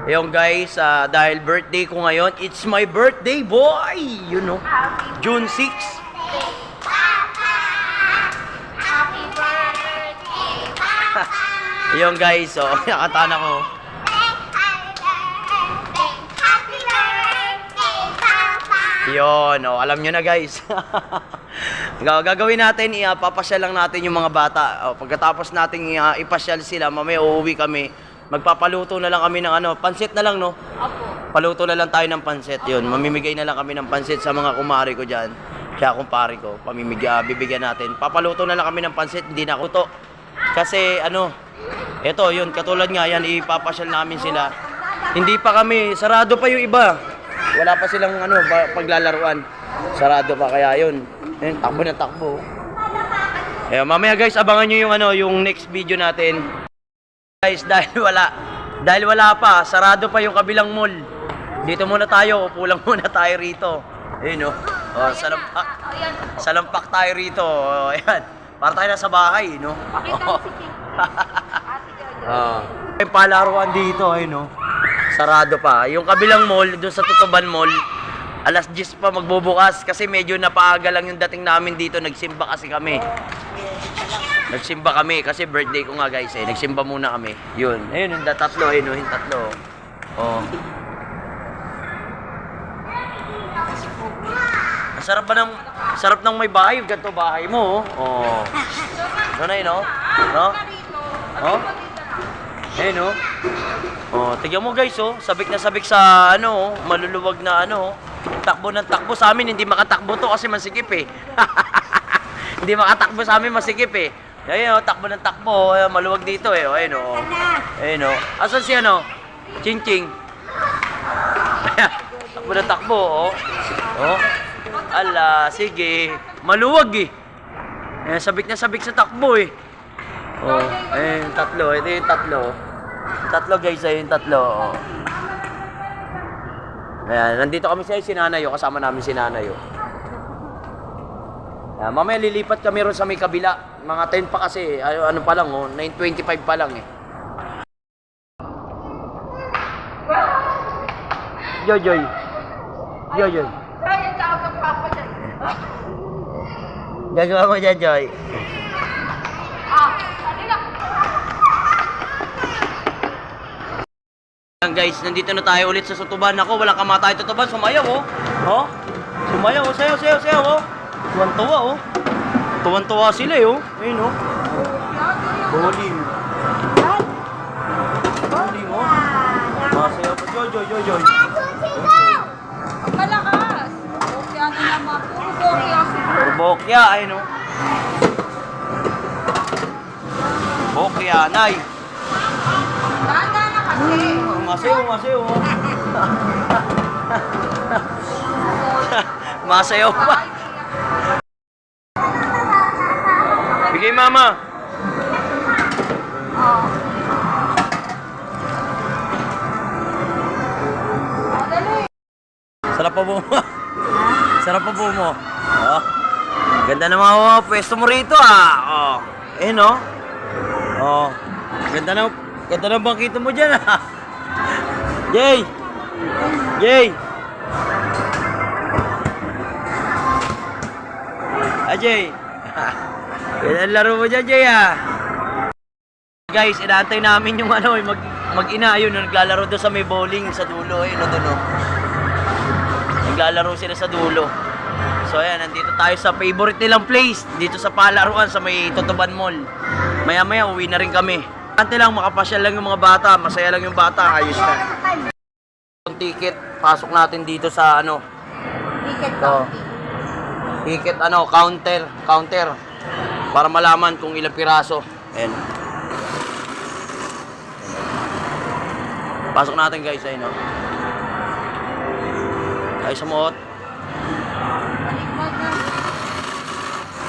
Ayun guys, dahil birthday ko ngayon, it's my birthday boy! You know, June 6. Happy birthday, Papa! Ayun guys, so, nakatana ko. Happy birthday, Papa! Yun, alam nyo na guys. Gagawin natin, ipapasyal lang natin yung mga bata. Pagkatapos natin ipasyal sila, mamaya uuwi kami. Magpapaluto na lang kami ng pansit na lang, no? Opo. Paluto na lang tayo ng pansit, yun. Mamimigay na lang kami ng pansit sa mga kumari ko dyan. Kaya kumpari ko, bibigyan natin. Papaluto na lang kami ng pansit, hindi na kuto. Kasi eto yun, katulad nga yan, ipapasyal namin sila. Hindi pa kami, sarado pa yung iba. Wala pa silang paglalaruan. Sarado pa, kaya yun. Takbo na takbo. Mamaya guys, abangan nyo yung next video natin. Guys, dahil wala pa, sarado pa yung kabilang mall. Dito muna tayo, upo lang muna tayo rito. Ayun salampak tayo rito. Ayan, para tayo nasa bahay, no? Pakita mo si King. May palaruan dito, ayun, sarado pa. Yung kabilang mall, doon sa Tutuban Mall, alas 10 pa magbubukas kasi medyo napaaga lang yung dating namin dito. Nagsimba kami kasi birthday ko nga guys Nagsimba muna kami. Yun. Ayun yung tatlo, yung tatlo. Ang sarap ng may bahay, ganito bahay mo, Ano yun, no? Ayun, tignan mo guys, sabik na sabik sa maluluwag na takbo ng takbo sa amin, hindi makatakbo to kasi masikip Hindi makatakbo sa amin, masikip Ayun, takbo ng takbo, maluwag dito ayun, Asan si Ching Ching? Takbo ng takbo, Ala, sige, maluwag sabik na sabik sa takbo ayun, tatlo, ito yung tatlo. Tatlo guys, ayun tatlo. Ayan, nandito kami sa Sinanayo, kasama namin si Nanayo. Mamaya lilipat kami ron sa may kabila. Mga 10 pa kasi, ano pa lang 9:25 pa lang Joy. Gagawa mo dyan, Joy. Guys, nandito na tayo ulit sa Tutuban. Ako, walang kamatay Tutuban. Sumayaw, Sumayaw, sayaw, Tuwan-tuwa, Tuwan-tuwa sila, Ayun, Bowling, Masayaw pa, Joy. Ang malakas. Bokya na naman. Puro bokya. Puro bokya, ayun, Bokya, nay. Tanda na kasi. Masayaw, Masayaw pa. Bigay mama. Dali. Sarap pa po mo. Sarap pa po mo. Ganda na mga pwesto mo rito, Ganda na bangkito mo dyan, Jay! Jay! Yan ang laro mo dyan, Jay, Guys, inaantay namin yung mag-ina, ayun, naglalaro doon sa may bowling sa dulo, Naglalaro sila sa dulo. So, ayan, nandito tayo sa favorite nilang place, dito sa palaruan sa may Tutuban Mall. Maya-maya, uwi na rin kami. Ante lang, makapasyal lang yung mga bata, masaya lang yung bata, ayos na. Yung ticket, pasok natin dito sa ticket counter para malaman kung ilang piraso. Ayan. Pasok natin guys, ayun, Ay sumuot.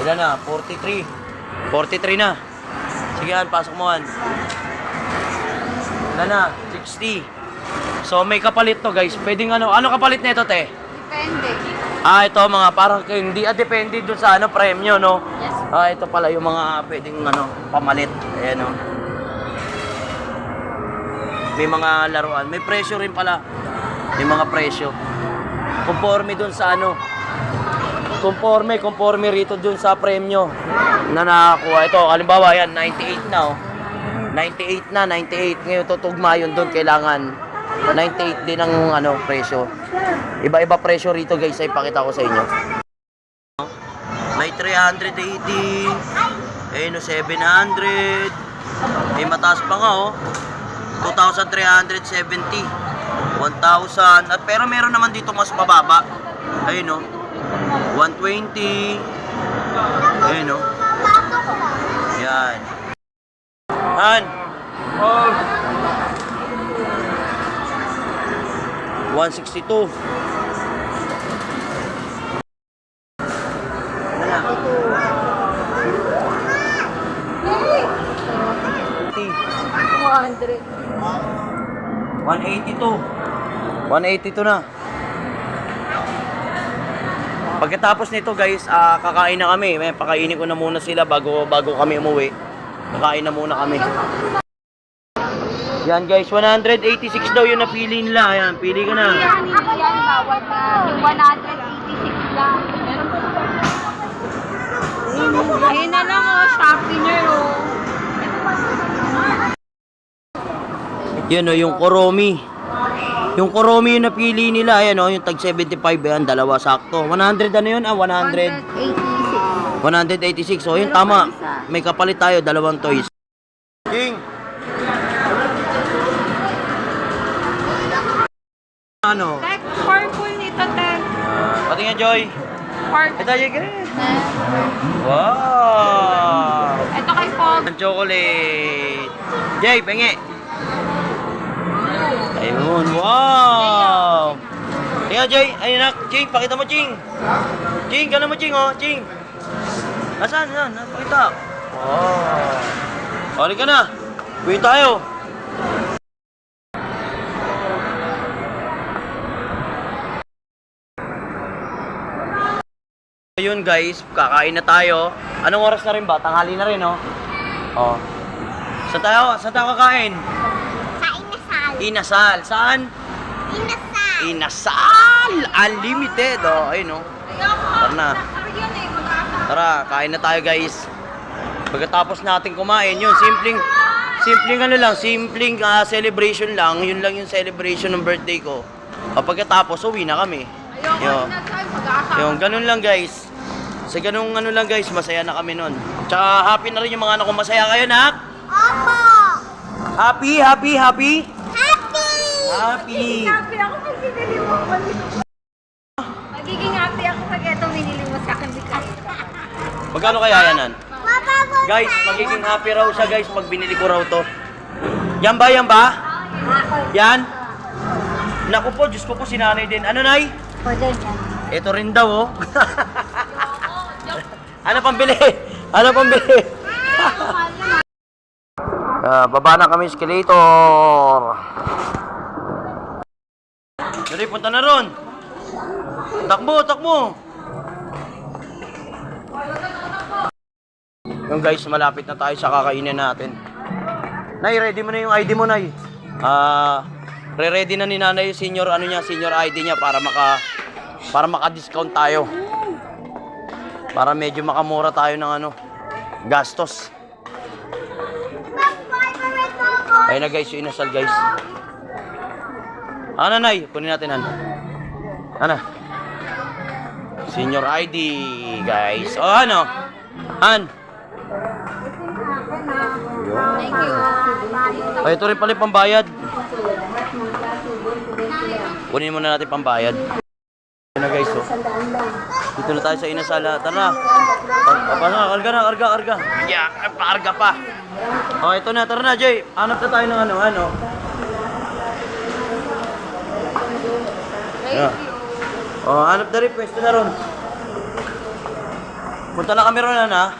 Ilan na? 43 na. Sige, pasok mo, Ilan na? 60. So may kapalit to guys. Pwedeng ano kapalit nito, te? Depende. Ito mga parang hindi depende dun sa premyo, no? Yes. Ito pala yung mga pwedeng pamalit. Ayan, no? May mga laruan. May presyo rin pala. May mga presyo. Conforme dun sa ano. Conforme rito dun sa premyo na nakakuha. Ito, halimbawa yan, 98 na oh. 98 na, 98. Ngayon, tutugma yun dun. Kailangan 98 din ang ano, presyo. Iba-iba presyo rito guys. Ay, pakita ko sa inyo. May 380. Ayun, 700. May mataas pa nga oh. 2,370. 1,000. At pero meron naman dito mas mababa. Ayun oh. 120. Ayun oh. Yan. Han. Oh. 162. Hey! 200. 182. 182 na. Pagkatapos nito guys, kakain na kami. May pakainin ko na muna sila bago kami umuwi. Kakain na muna kami. Yan guys, 186 daw yung napili nila. Ayan, pili ka na. Yan, bawal na. Yung 186 lang. Ayun na lang oh, sharpener oh. Yun o, yung Kuromi. Yung Kuromi yung napili nila. Ayan o, yung tag 75. Ayan, dalawa sakto. 100 ano yun? 100. 186. 186. So, yun tama. May kapalit tayo, dalawang toys. King! Ano? Tek, purple nito, Tek. Pati nga, Joy. Purple. Ito, Joy, wow! Ito kay Paul. Ang chocolate. Jay, penge. Ayun, wow! Tingnan, Jay. Ayun na, Ching, pakita mo, Ching. Ching, gano'n mo, Ching, oh, Ching. Nasaan? Pakita. Wow. Hali ka na. Uwi tayo. Ayun guys, kakain na tayo. Anong oras na rin ba? Tanghali na rin, oh. Oh. Saan tayo kakain? Sa inasal. Inasal. Saan? Inasal. Inasal! Unlimited. Oh, ayun, oh. Tara na. Tara, kain na tayo guys. Pagkatapos natin kumain, yun, simpleng ano lang, simpleng celebration lang. Yun lang yung celebration ng birthday ko. Pagkatapos, uwi na kami. Yung ganun lang guys. Sa ganung ano lang guys, masaya na kami nun. Tsaka happy na rin yung mga anak ko. Masaya kayo, nak? Opo. Happy? Happy. Happy! Happy ako pag binili mo ako nito. Magiging happy ako pag ito binili mo sa akin bigay. Magkano kaya yanan? Guys, magiging happy raw siya guys pag binili ko raw to. Yan ba? Yan? Naku po, Diyos ko po, sinanay din. Ano, Nay? Ito rin daw, oh. Ano pambili? Baba na kami, escalator. Dali, punta na ron. Takbo. Yung guys, malapit na tayo sa kakainin natin. Nay, ready mo na yung ID mo, Nay. Re-ready na ni Nanay yung senior ID niya para maka-discount tayo. Para medyo makamura tayo ng gastos. Ayun na guys, yung inasal guys. Nay, kunin natin Ana. Senior ID guys. Oh, Han. Thank you. Ay, ito rin pala yung pambayad. Kunin muna natin pambayad. Ayun na guys, oh. Dito na tayo sa inasala. Tara na. Karga. Yeah, paarga pa. Oh, ito na. Tara na, Jay. Hanap na tayo ng ano. Yeah. Oh, hanap na rin. Pwesto na ron. Punta na kami ron, ha?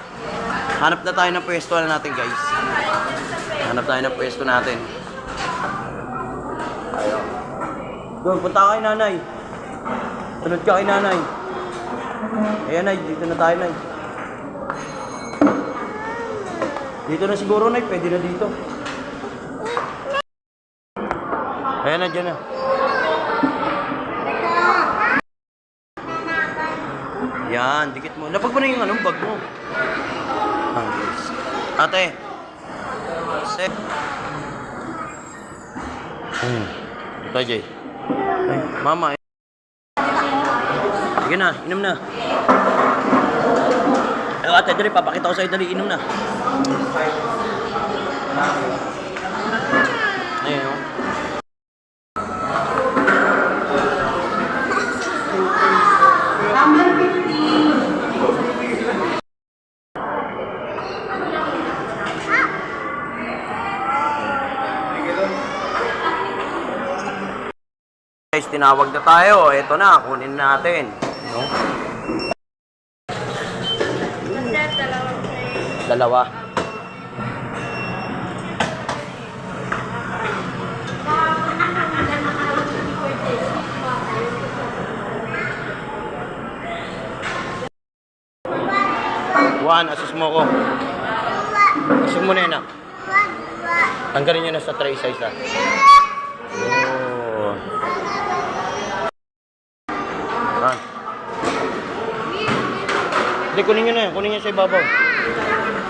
Hanap na tayo ng pwesto na natin, guys. Hanap tayo ng pwesto natin. Ayun. Doon, punta kay Nanay. Sunod ka kay Nanay. Ayan, Nay. Dito na tayo, Nay. Dito na siguro, Nay. Pwede na dito. Ayan na, dyan na. Yan, dikit mo. Lapag mo na yung bag mo. Ah, yes. Ate. Set. Ito, Jay. Ay, mama. Sige na, inom na. Ay, ate, dali, papakita ko sa'yo, dali, inom na. Ayun, oh. Guys, tinawag na tayo. Ito na, kunin natin. No? Dalawa. Juan, asus mo ko. Asus mo na yun, ah. Tanggalin nyo na sa tray size, ah. Oh. Ah. Hindi, kunin nyo na yan. Kunin nyo sa ibabaw.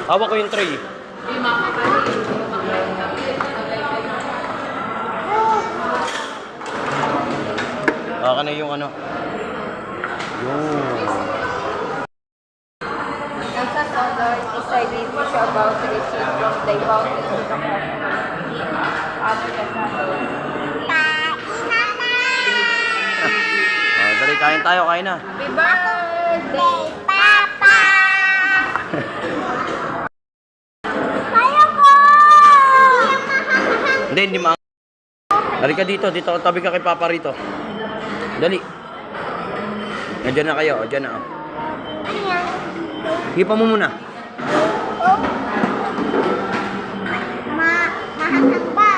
Hawak ko yung tray. Baka na yung ano. Yung... Nasa standard, decided mo siya about to receive from the bounty of the customer. After the Dali, kain tayo, kain na. Happy birthday, Papa! Kaya ko! Hindi ma. Dali ka dito, tabi ka kay Papa rito. Dali. Nandiyan na kayo, dyan na. Hipa mo muna. Mahasang pa.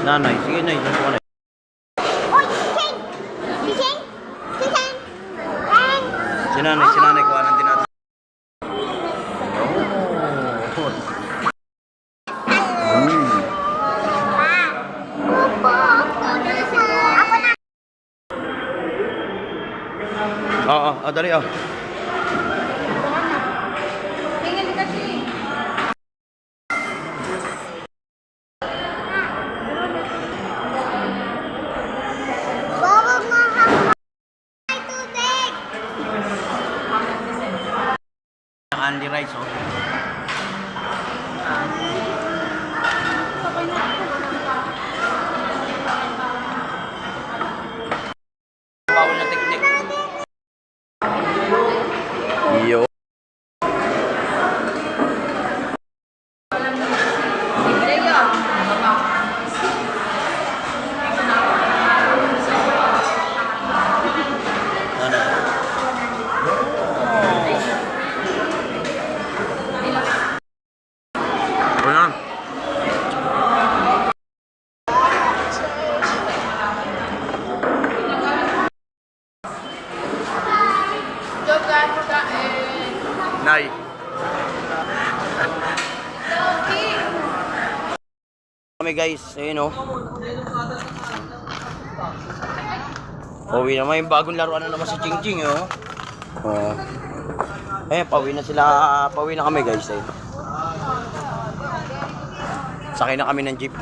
Nanay, sige na, dyan ko na. Si nanay, kuhanan din natin. Oo, dali, oh. Tingin kasi. Bawag mo ay tubig. Candy rice, oh. Bawal na teknik. Yo. Ayan. Nay. Kami guys, ayun, oh. Pauwi naman yung bagong laruan na naman si Ching Ching, oh. Pauwi na sila, pauwi na kami guys, ayun. Sakay na kami ng jeep.